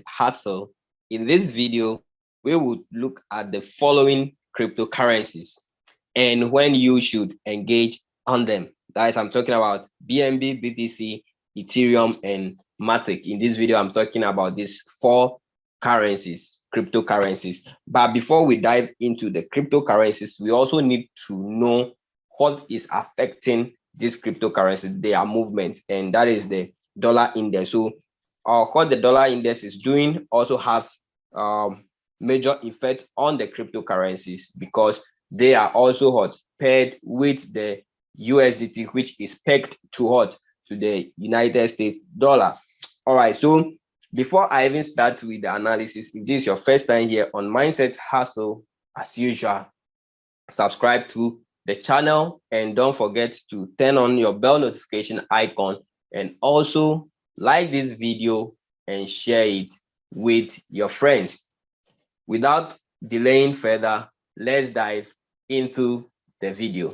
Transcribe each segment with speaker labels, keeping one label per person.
Speaker 1: Hustle. In this video, we would look at the following cryptocurrencies and when you should engage on them. Guys, I'm talking about BNB, BTC, Ethereum, and Matic. In this video, I'm talking about these four currencies, cryptocurrencies. But before we dive into the cryptocurrencies, we also need to know what is affecting this cryptocurrency, their movement, and that is the dollar index. So what the dollar index is doing also have major effect on the cryptocurrencies because they are also paired with the USDT, which is pegged to the United States dollar. All right, so before I even start with the analysis, if this is your first time here on Mindset Hustle, as usual, subscribe to the channel and don't forget to turn on your bell notification icon and also like this video and share it with your friends. Without delaying further, let's dive into the video.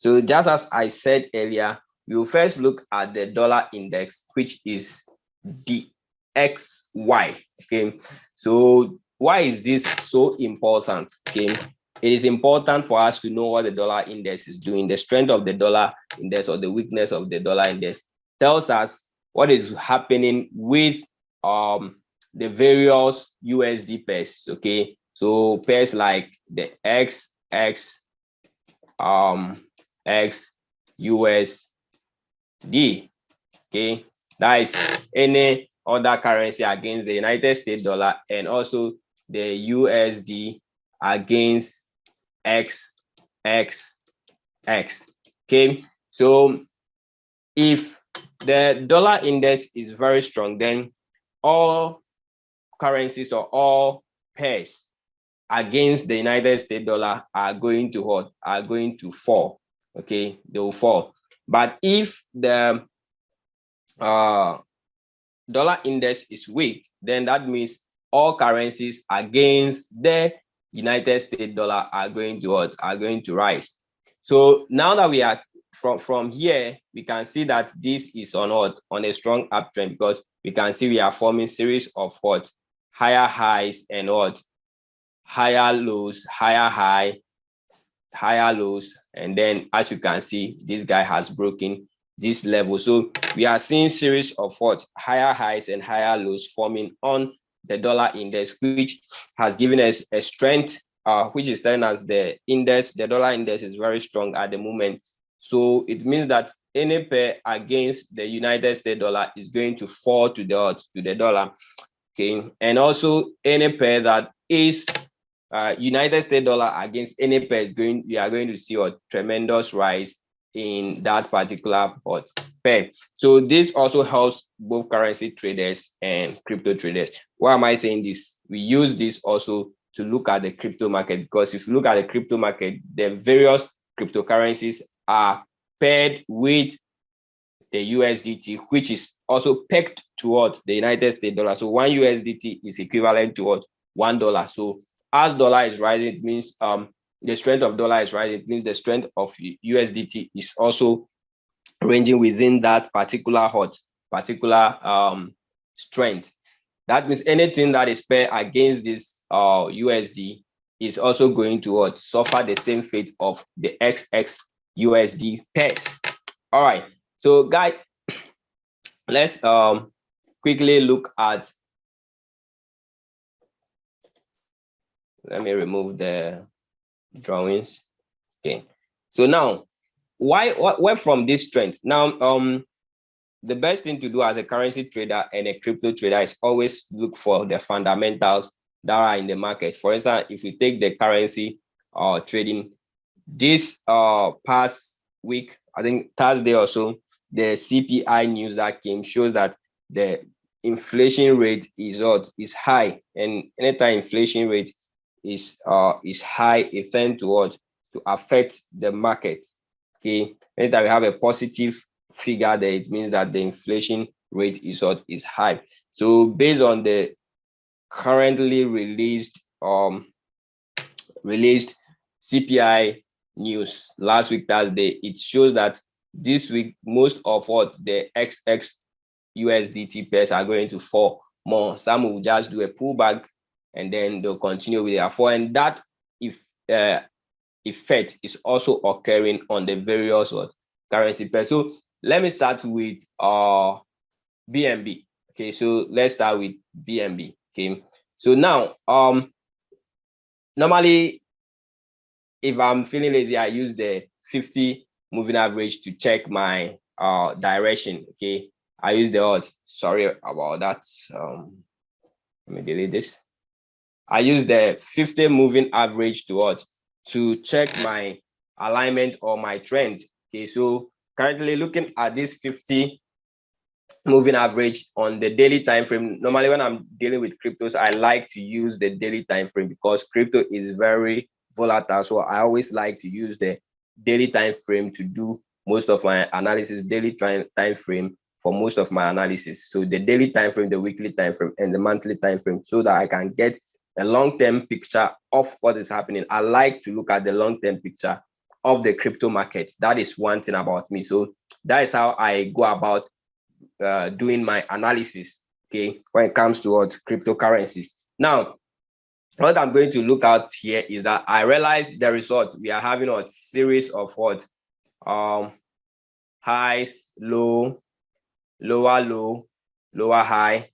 Speaker 1: So just as I said earlier, we will first look at the dollar index, which is the XY. Okay, so why is this so important? Okay, it is important for us to know what the dollar index is doing. The strength of the dollar index or the weakness of the dollar index tells us what is happening with the various USD pairs. Okay, so pairs like the XX X USD. Okay, that is any other currency against the United States dollar and also the USD against XXX. Okay, so if the dollar index is very strong, then all currencies or all pairs against the United States dollar are going to fall. Okay, they will fall. But if the dollar index is weak, then that means all currencies against the United States dollar are going to rise. So now that we are from here, we can see that this is on a strong uptrend because we can see we are forming series of higher highs and higher lows, higher high, higher lows, and then as you can see, this guy has broken this level. So we are seeing series of higher highs and higher lows forming on the dollar index, which has given us a strength, which is telling us the dollar index is very strong at the moment. So it means that any pair against the United States dollar is going to fall to the dollar. Okay, and also any pair that is United States dollar against any pair we are going to see a tremendous rise in that particular pair. So this also helps both currency traders and crypto traders. Why am I saying this? We use this also to look at the crypto market, because if you look at the crypto market, the various cryptocurrencies are paired with the USDT, which is also pegged toward the United States dollar. So one USDT is equivalent to $1. So as dollar is rising, it means the strength of dollar is rising. It means the strength of USDT is also ranging within that particular strength. That means anything that is paired against this USD is also going to suffer the same fate of the XX USD pairs. All right, so guys, let's quickly look at. Let me remove the drawings. Okay, so now where from this strength? Now the best thing to do as a currency trader and a crypto trader is always look for the fundamentals that are in the market. For instance, if we take the currency trading, this past week, I think Thursday or so, the CPI news that came shows that the inflation rate is high, and anytime inflation rate is high, it tends to affect the market. Okay, anytime we have a positive figure there, it means that the inflation rate is high. So based on the currently released CPI news last week Thursday, it shows that this week most of the XX USDT pairs are going to fall more. Some will just do a pullback and then they'll continue with their fall. And that if effect is also occurring on the various currency pairs. So let me start with BNB. Okay, so let's start with BNB. Okay, so now normally if I'm feeling lazy, I use the 50 moving average to check my direction. Okay, I use the sorry about that. Let me delete this. I use the 50 moving average to check my alignment or my trend. Okay, so currently looking at this 50 moving average on the daily time frame. Normally when I'm dealing with cryptos, I like to use the daily time frame because crypto is very volatile. So I always like to use the daily time frame to do most of my analysis, daily time frame for most of my analysis. So the daily time frame, the weekly time frame, and the monthly time frame, so that I can get a long-term picture of what is happening. I like to look at the long-term picture of the crypto market. That is one thing about me. So that is how I go about doing my analysis, okay, when it comes to cryptocurrencies. Now, what I'm going to look at here is that I realize the result. We are having a series of highs, low, lower low, lower high,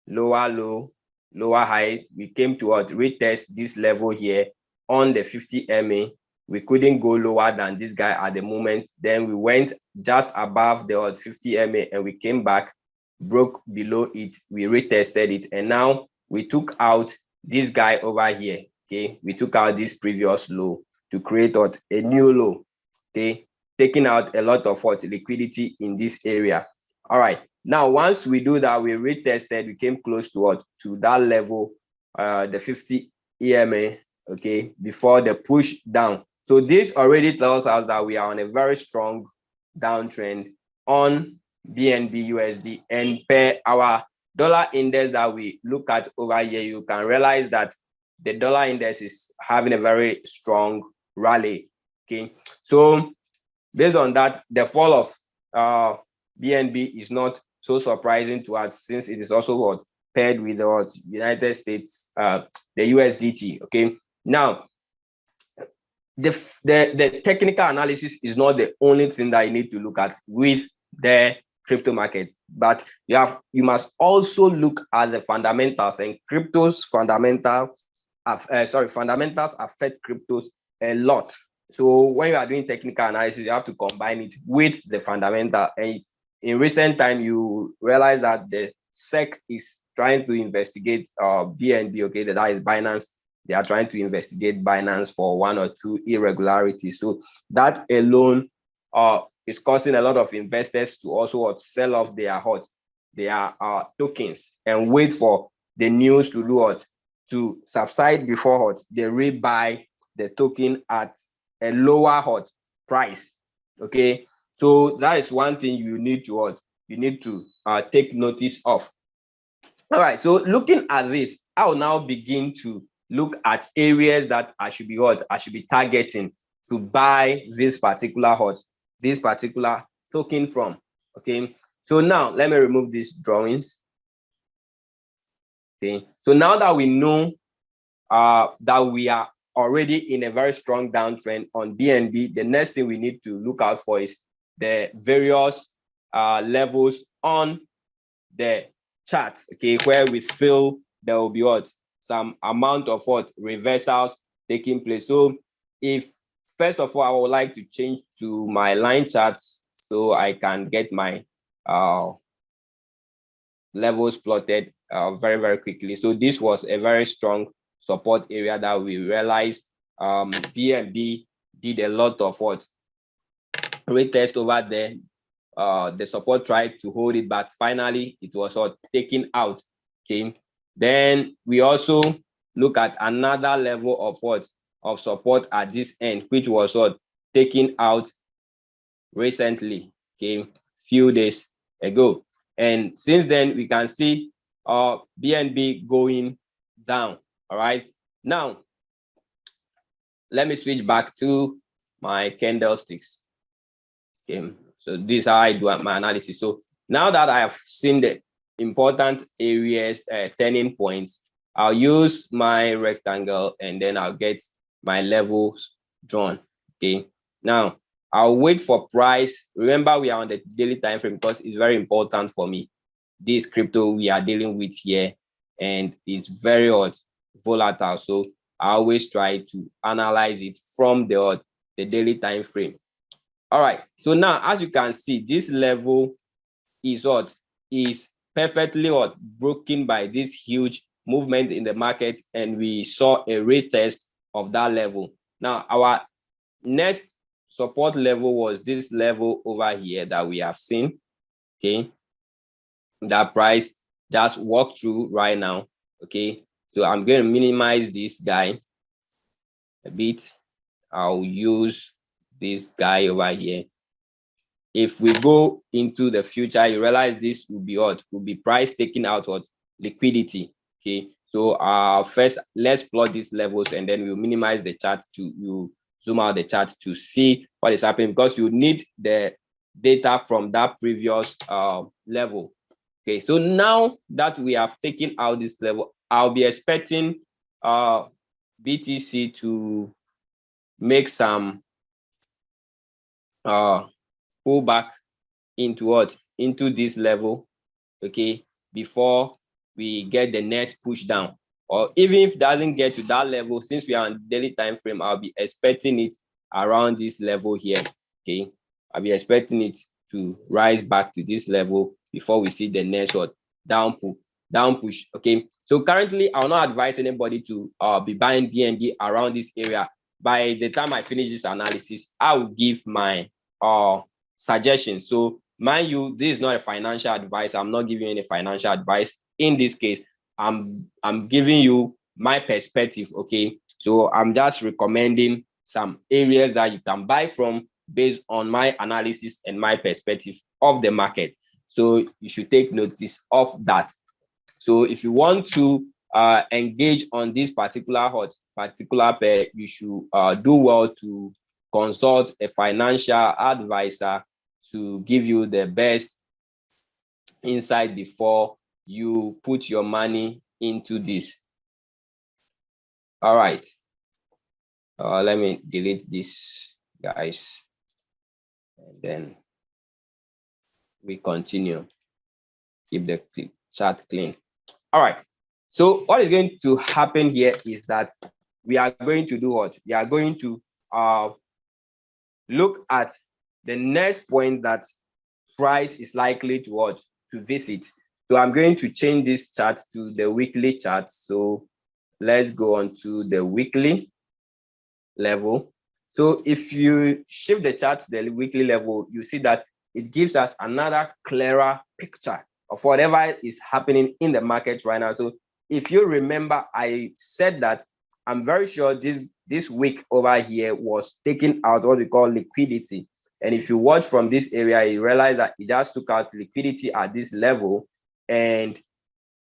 Speaker 1: lower low, lower high. We came to retest this level here on the 50 MA. We couldn't go lower than this guy at the moment. Then we went just above the 50 MA and we came back, broke below it. We retested it. And now we took out this guy over here. Okay, we took out this previous low to create a new low. Okay, taking out a lot of liquidity in this area. All right. Now, once we do that, we retested, we came close to that level, the 50 EMA, okay, before the push down. So this already tells us that we are on a very strong downtrend on BNB USD, and per our dollar index that we look at over here, you can realize that the dollar index is having a very strong rally. Okay, so based on that, the fall of BNB is not so surprising to us, since it is also paired with the United States, the USDT. Okay, now the technical analysis is not the only thing that you need to look at with the crypto market, but you must also look at the fundamentals, and cryptos fundamentals affect cryptos a lot. So when you are doing technical analysis, you have to combine it with the fundamental. And in recent time, you realize that the SEC is trying to investigate BNB, okay, that is Binance. They are trying to investigate Binance for one or two irregularities. So that alone is causing a lot of investors to also sell off their tokens and wait for the news to subside before they rebuy the token at a lower price. Okay, so that is one thing you need to take notice of. All right, so looking at this, I will now begin to look at areas that I should be targeting to buy this particular token from. Okay, so now let me remove these drawings. Okay, so now that we know that we are already in a very strong downtrend on BNB, the next thing we need to look out for is the various levels on the chart, okay, where we feel there will be some amount of reversals taking place. So if first of all, I would like to change to my line charts so I can get my levels plotted very, very quickly. So this was a very strong support area that we realized BNB did a lot of retest over there. The support tried to hold it, but finally it was taken out. Okay, then we also look at another level of support at this end, which was taken out recently, okay, few days ago. And since then we can see BNB going down. All right, now let me switch back to my candlesticks. Okay, so this is how I do my analysis. So now that I have seen the important areas, turning points, I'll use my rectangle and then I'll get my levels drawn. Okay, now I'll wait for price. Remember, we are on the daily time frame because it's very important for me. This crypto we are dealing with here, and it's very volatile. So I always try to analyze it from the daily time frame. All right. So now, as you can see, this level is perfectly broken by this huge movement in the market, and we saw a retest of that level. Now, our next support level was this level over here that we have seen. Okay, that price just walked through right now. Okay, so I'm going to minimize this guy a bit. I'll use this guy over here. If we go into the future, you realize this will be will be price taking out liquidity. Okay, so first let's plot these levels and then we'll minimize the chart you zoom out the chart to see what is happening, because you need the data from that previous level. Okay, so now that we have taken out this level, I'll be expecting BTC to make some pull back into into this level, okay, before we get the next push down. Or even if it doesn't get to that level, since we are on daily time frame, I'll be expecting it around this level here. Okay, I'll be expecting it to rise back to this level before we see the next down push. Okay, so currently I'll not advise anybody to be buying BNB around this area. By the time I finish this analysis, I will give my suggestions. So mind you, this is not a financial advice. I'm not giving you any financial advice in this case. I'm giving you my perspective. Okay, so I'm just recommending some areas that you can buy from based on my analysis and my perspective of the market. So you should take notice of that. So if you want to engage on this particular pair, you should do well to consult a financial advisor to give you the best insight before you put your money into this. All right. Let me delete this, guys, and then we continue. Keep the chart clean. All right. So what is going to happen here is that we are going to do what? We are going to look at the next point that price is likely to visit. So I'm going to change this chart to the weekly chart. So let's go on to the weekly level. So if you shift the chart to the weekly level, you see that it gives us another clearer picture of whatever is happening in the market right now. So if you remember, I said that I'm very sure this week over here was taking out what we call liquidity. And if you watch from this area, you realize that it just took out liquidity at this level and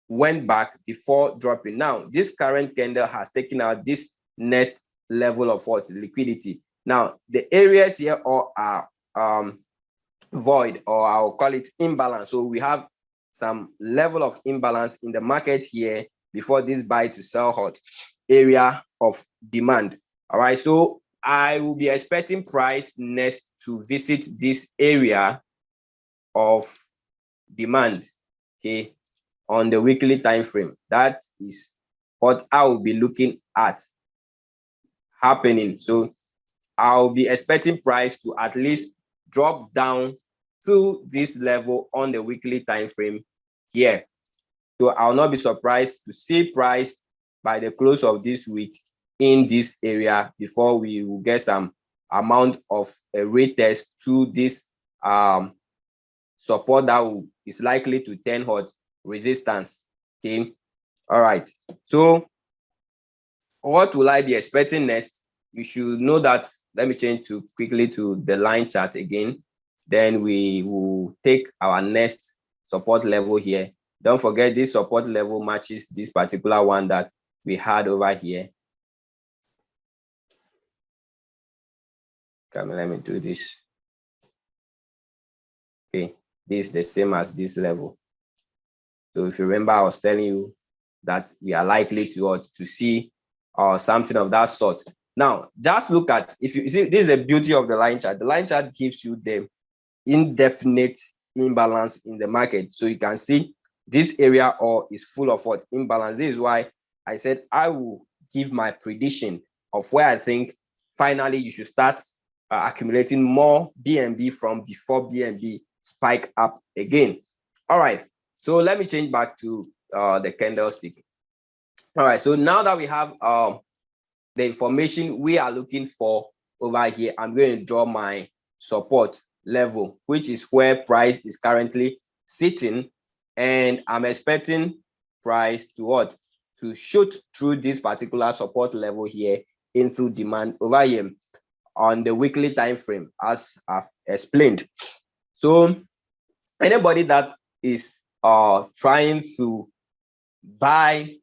Speaker 1: went back before dropping. Now, this current candle has taken out this next level of liquidity. Now, the areas here are void, or I'll call it imbalance. So we have some level of imbalance in the market here before this buy to sell area of demand. All right, so I will be expecting price next to visit this area of demand, okay, on the weekly time frame. That is what I will be looking at happening. So I'll be expecting price to at least drop down to this level on the weekly time frame here. So I'll not be surprised to see price by the close of this week in this area before we will get some amount of a retest to this support that is likely to turn resistance. Okay, all right. So what will I be expecting next? You should know that. Let me change quickly to the line chart again. Then we will take our next support level here. Don't forget, this support level matches this particular one that we had over here. Come, let me do this. Okay, this is the same as this level. So if you remember, I was telling you that we are likely to see something of that sort. Now, just look at, if you see, this is the beauty of the line chart. The line chart gives you the indefinite imbalance in the market. So you can see this area is full of what? Imbalance. This is why I said I will give my prediction of where I think finally you should start accumulating more BNB from before BNB spike up again. All right, so let me change back to the candlestick. All right, so now that we have the information we are looking for over here, I'm going to draw my support level, which is where price is currently sitting, and I'm expecting price to what? To shoot through this particular support level here into demand over here on the weekly time frame, as I've explained. So anybody that is trying to buy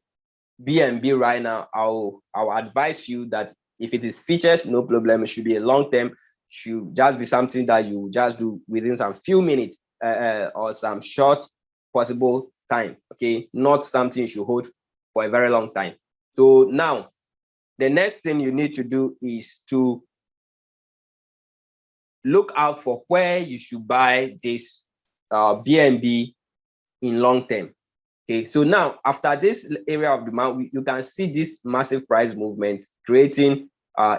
Speaker 1: BNB right now, I'll advise you that if it is features, no problem. It should be a long term, should just be something that you just do within some few minutes or some short possible time. Okay, not something you should hold for a very long time. So now the next thing you need to do is to look out for where you should buy this BNB in long term. Okay, so now after this area of demand, you can see this massive price movement creating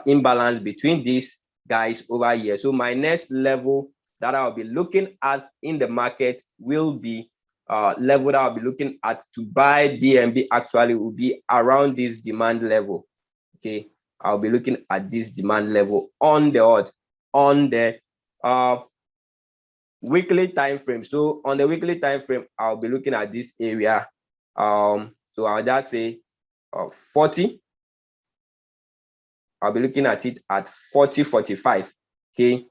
Speaker 1: imbalance between these guys over here. So my next level that I'll be looking at in the market will be level that I'll be looking at to buy BNB actually will be around this demand level. Okay, I'll be looking at this demand level on the weekly time frame. So on the weekly time frame, I'll be looking at this area. So I'll just say 40. I'll be looking at it at 40.45. Okay,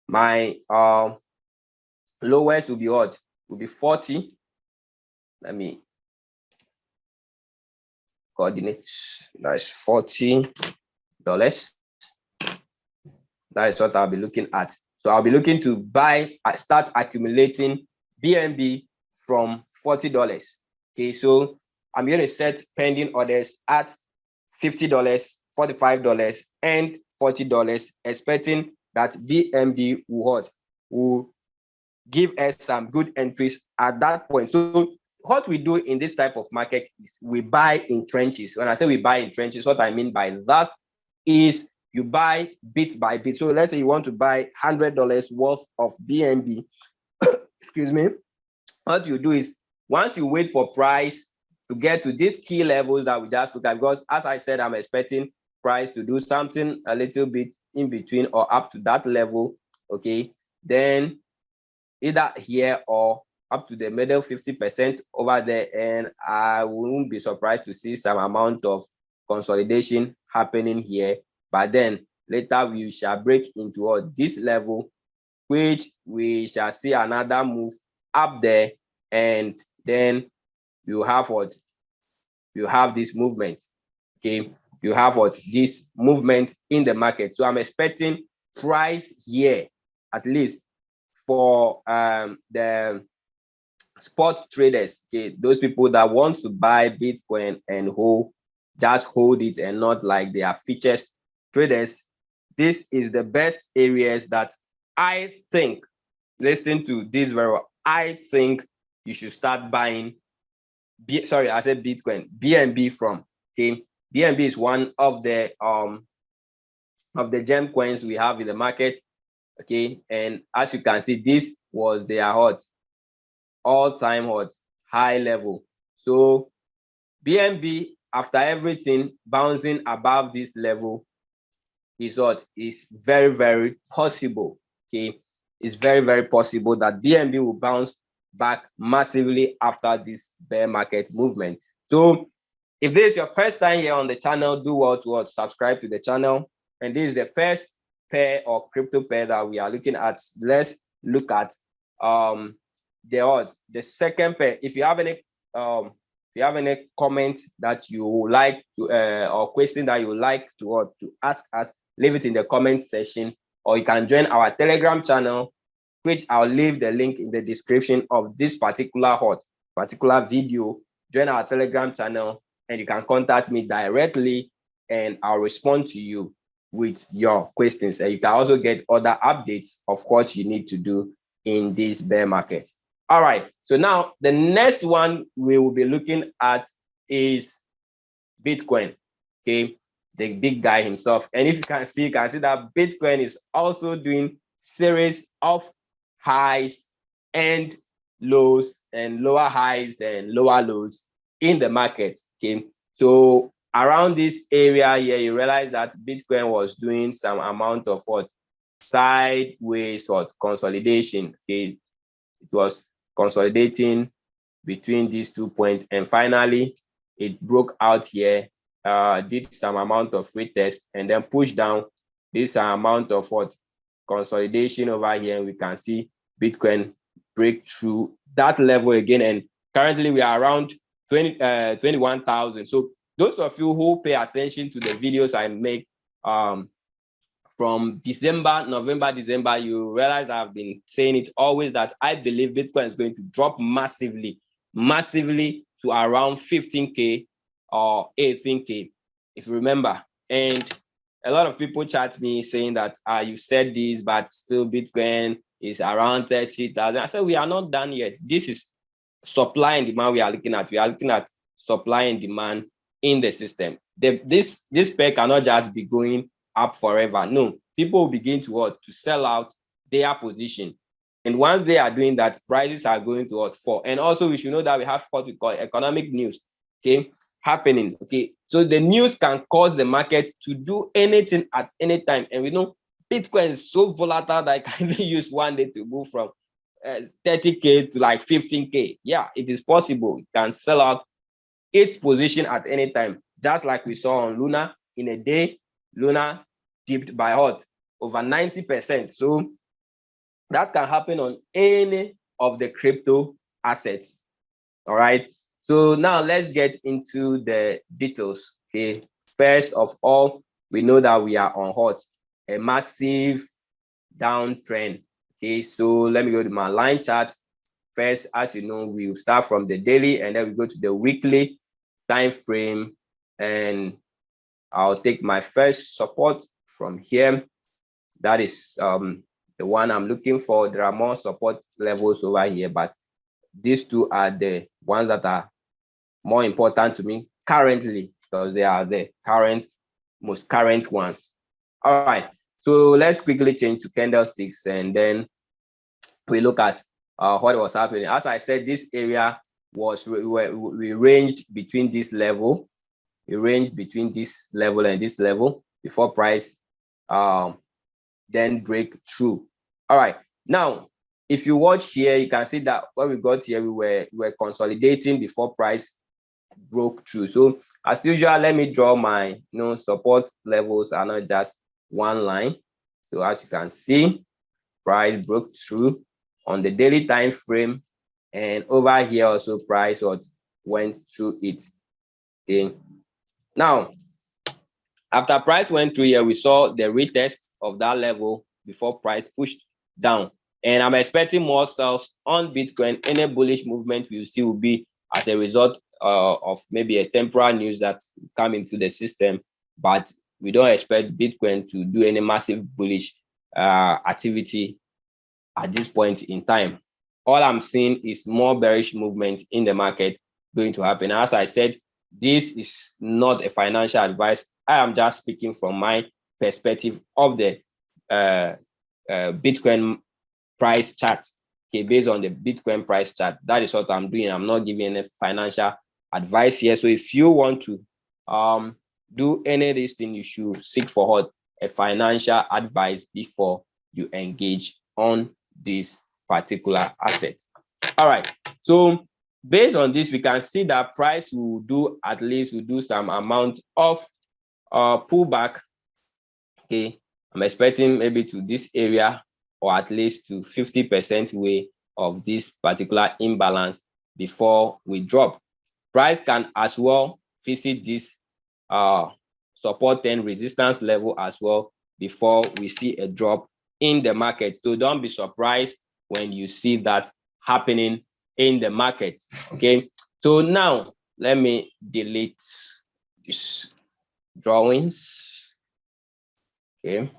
Speaker 1: my lowest will be what? Will be 40. Let me coordinate. That's $40. That is what I'll be looking at. So I'll be looking to start accumulating BNB from $40. Okay, so I'm going to set pending orders at $50, $45, and $40, expecting that BNB will give us some good entries at that point. So what we do in this type of market is we buy in trenches. When I say we buy in trenches, what I mean by that is you buy bit by bit. So let's say you want to buy $100 worth of BNB. Excuse me. What you do is once you wait for price to get to these key levels that we just looked at, because as I said, I'm expecting price to do something a little bit in between or up to that level. Okay, then either here or up to the middle 50% over there, and I won't be surprised to see some amount of consolidation happening here. But then later we shall break into this level, which we shall see another move up there, and then you have what? You have this movement. Okay, you have what? This movement in the market. So I'm expecting price here, at least for the spot traders, okay, those people that want to buy Bitcoin and just hold it and not like they are features traders. This is the best areas that I think, listen to this very well, I think you should start buying I said Bitcoin, BNB from. Okay, BNB is one of the gem coins we have in the market. Okay, and as you can see, this was their all-time high level. So BNB, after everything, bouncing above this level is very, very possible. Okay, it's very, very possible that BNB will bounce back massively after this bear market movement. So if this is your first time here on the channel, do what subscribe to the channel. And this is the first pair or crypto pair that we are looking at. Let's look at the second pair. If you have any comment that you would like to or question that you would like to ask us, leave it in the comment section, or you can join our Telegram channel, which I'll leave the link in the description of this particular particular video, join our Telegram channel, and you can contact me directly, and I'll respond to you with your questions. And you can also get other updates of what you need to do in this bear market. All right, so now the next one we will be looking at is Bitcoin. Okay, the big guy himself. And if you can see that Bitcoin is also doing series of highs and lows, and lower highs and lower lows in the market. Okay, so around this area here, you realize that Bitcoin was doing some amount of what? Sideways or consolidation. Okay, it was consolidating between these 2 points, and finally it broke out here, did some amount of retest, and then pushed down this amount of what? Consolidation over here, and we can see Bitcoin break through that level again, and currently we are around 21,000. So those of you who pay attention to the videos I make from November, December, you realize that I've been saying it always, that I believe Bitcoin is going to drop massively to around 15K or 18K, if you remember. And a lot of people chat me saying that you said this, but still Bitcoin is around 30,000. I said, we are not done yet. This is supply and demand we are looking at. We are looking at supply and demand in the system. This pair cannot just be going up forever. No, people will begin to sell out their position. And once they are doing that, prices are going to fall. And also we should know that we have what we call economic news, okay, happening. Okay, so the news can cause the market to do anything at any time. And we know Bitcoin is so volatile that it can even use one day to move from 30K to like 15K. Yeah, it is possible. It can sell out its position at any time, just like we saw on Luna. In a day, Luna dipped by over 90%. So that can happen on any of the crypto assets. All right, so now let's get into the details. Okay, first of all, we know that we are on a massive downtrend. Okay, so let me go to my line chart first. As you know, we will start from the daily, and then we go to the weekly time frame, and I'll take my first support from here. That is the one I'm looking for. There are more support levels over here, but these two are the ones that are more important to me currently, because they are the most current ones. All right, so let's quickly change to candlesticks, and then we look at what was happening. As I said, this area was we ranged between this level. We ranged between this level and this level before price then break through. All right, now if you watch here, you can see that when we got here, we were consolidating before price broke through. So as usual, let me draw my support levels are not just one line. So as you can see, price broke through on the daily time frame, and over here also price went through it. Okay, now after price went through here, we saw the retest of that level before price pushed down, and I'm expecting more sales on Bitcoin. Any bullish movement we will see will be as a result of maybe a temporary news that come into the system, but we don't expect Bitcoin to do any massive bullish activity at this point in time. All I'm seeing is more bearish movement in the market going to happen. As I said, this is not a financial advice. I am just speaking from my perspective of the Bitcoin price chart. Okay, based on the Bitcoin price chart, that is what I'm doing. I'm not giving any financial advice here. So if you want to do any of these things, you should seek for a financial advice before you engage on this particular asset. All right, so based on this, we can see that price will do some amount of pullback. Okay, I'm expecting maybe to this area, or at least to 50% way of this particular imbalance before we drop. Price can as well visit this support and resistance level as well before we see a drop in the market. So don't be surprised when you see that happening in the market. Okay, so now let me delete these drawings. Okay,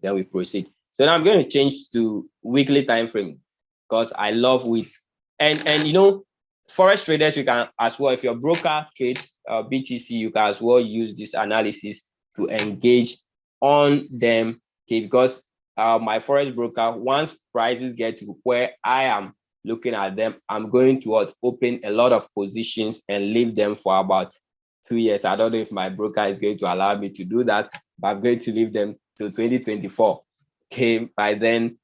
Speaker 1: then we proceed. So now I'm going to change to weekly time frame because I love with and you know, forex traders, you can as well, if your broker trades BTC, you can as well use this analysis to engage on them. Okay, because my forex broker, once prices get to where I am looking at them, I'm going to open a lot of positions and leave them for about 2 years. I don't know if my broker is going to allow me to do that, but I'm going to leave them till 2024. Okay, by then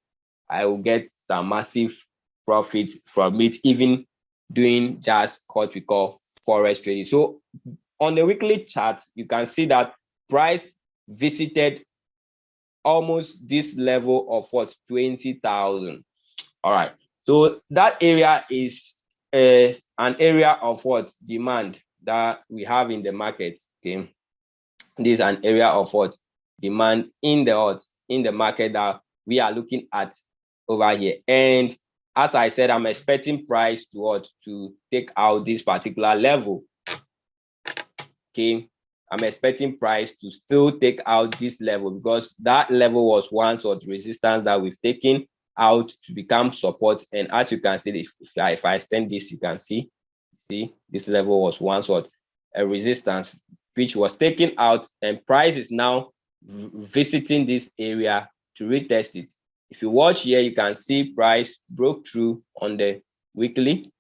Speaker 1: I will get some massive profit from it, even doing just what we call forex trading. So on the weekly chart, you can see that price visited almost this level of what, 20,000. All right, so that area is an area of what, demand that we have in the market. Okay, this is an area of what, demand in the market that we are looking at over here. And as I said, I'm expecting price to take out this particular level. Okay, I'm expecting price to still take out this level because that level was once resistance that we've taken out to become support. And as you can see, if I extend this, you can see this level was once a resistance which was taken out, and price is now visiting this area to retest it. If you watch here, you can see price broke through on the weekly.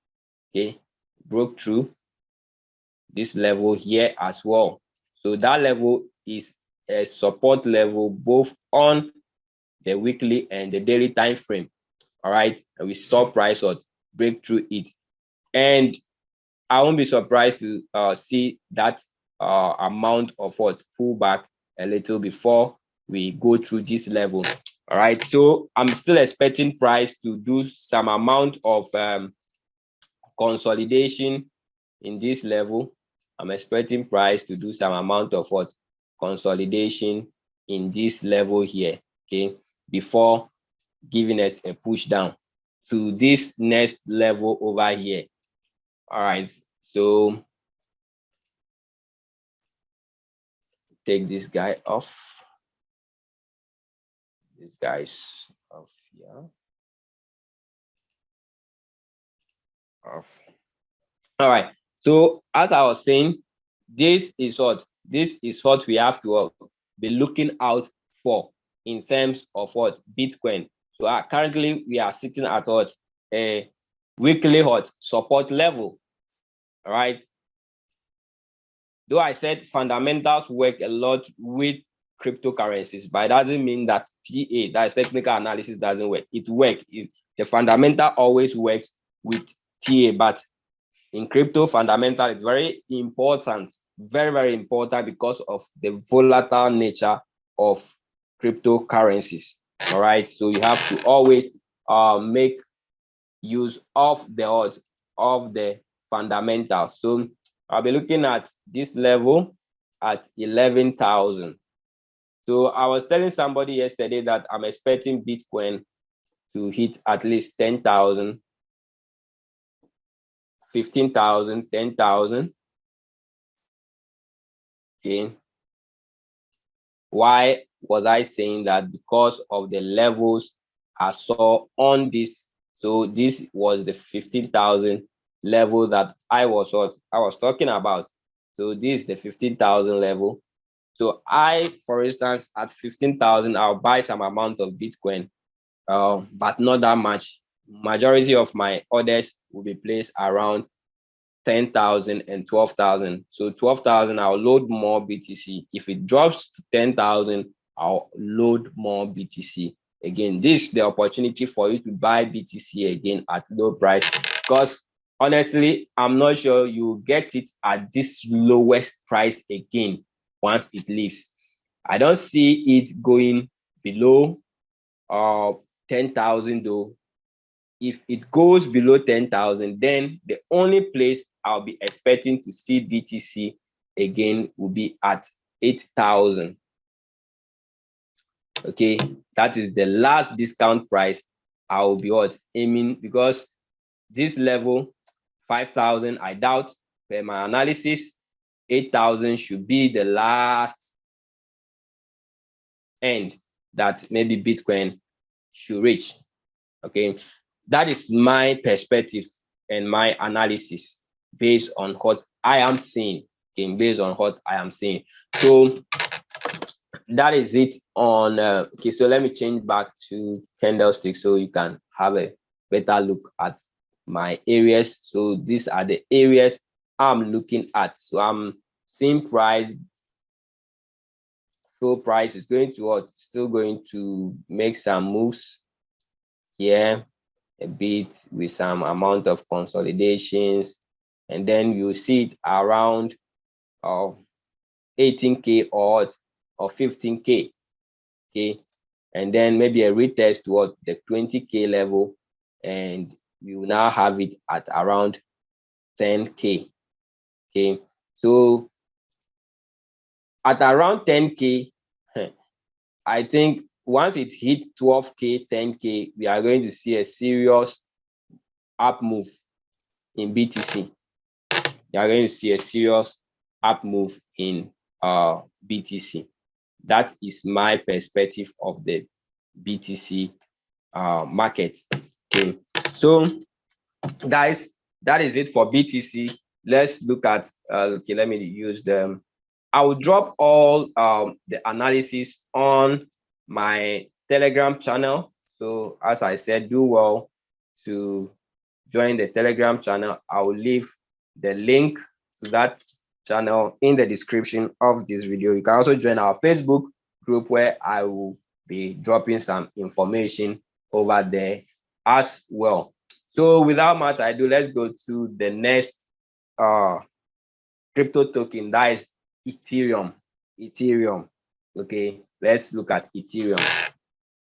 Speaker 1: Okay, broke through this level here as well. So that level is a support level both on the weekly and the daily time frame. All right, and we saw price break through it, and I won't be surprised to see that amount of pullback a little before we go through this level. All right, so I'm still expecting price to do some amount of consolidation in this level. I'm expecting price to do some amount of consolidation in this level here, okay, before giving us a push down to this next level over here. All right, so take this guy off. This guy's off here. Off. All right, so as I was saying, this is what we have to be looking out for in terms of Bitcoin. So currently we are sitting at a weekly support level. All right, though I said fundamentals work a lot with cryptocurrencies, but it doesn't mean that PA, that is technical analysis, doesn't work. It works. The fundamental always works with TA, but in crypto, fundamental is very important, very, very important because of the volatile nature of cryptocurrencies. All right, so you have to always make use of the fundamentals. So I'll be looking at this level at 11,000. So I was telling somebody yesterday that I'm expecting Bitcoin to hit at least 10,000, 15,000, 10,000. Okay. Why was I saying that? Because of the levels I saw on this. So this was the 15,000 level that I was talking about. So this is the 15,000 level. So I, for instance, at 15,000, I'll buy some amount of Bitcoin, but not that much. Majority of my orders will be placed around 10,000 and 12,000. So 12,000, I'll load more BTC. If it drops to 10,000, I'll load more BTC. Again, this is the opportunity for you to buy BTC again at low price, because honestly, I'm not sure you get it at this lowest price again once it leaves. I don't see it going below 10,000 though. If it goes below 10,000, then the only place I'll be expecting to see BTC again will be at 8,000. Okay, that is the last discount price I will be what aiming, because this level 5,000, I doubt per my analysis 8,000 should be the last end that maybe Bitcoin should reach. Okay, that is my perspective and my analysis based on what I am seeing. Okay, based on what I am seeing. So that is it on okay, so let me change back to candlestick so you can have a better look at my areas. So these are the areas I'm looking at. So I'm seeing price. So price is going to what? Still going to make some moves here, a bit with some amount of consolidations, and then you see it around 18K or 15K. Okay, and then maybe a retest toward the 20K level, and we will now have it at around 10K. Okay, so at around 10K, I think once it hit 12K, 10K, we are going to see a serious up move in BTC. You are going to see a serious up move in BTC. That is my perspective of the BTC market. Okay, so guys, that is it for BTC. Let's look at okay, let me use them. I will drop all the analysis on my Telegram channel. So as I said, do well to join the Telegram channel. I will leave the link to that channel in the description of this video. You can also join our Facebook group where I will be dropping some information over there as well. So without much ado, let's go to the next crypto token, that is Ethereum. Okay, let's look at Ethereum.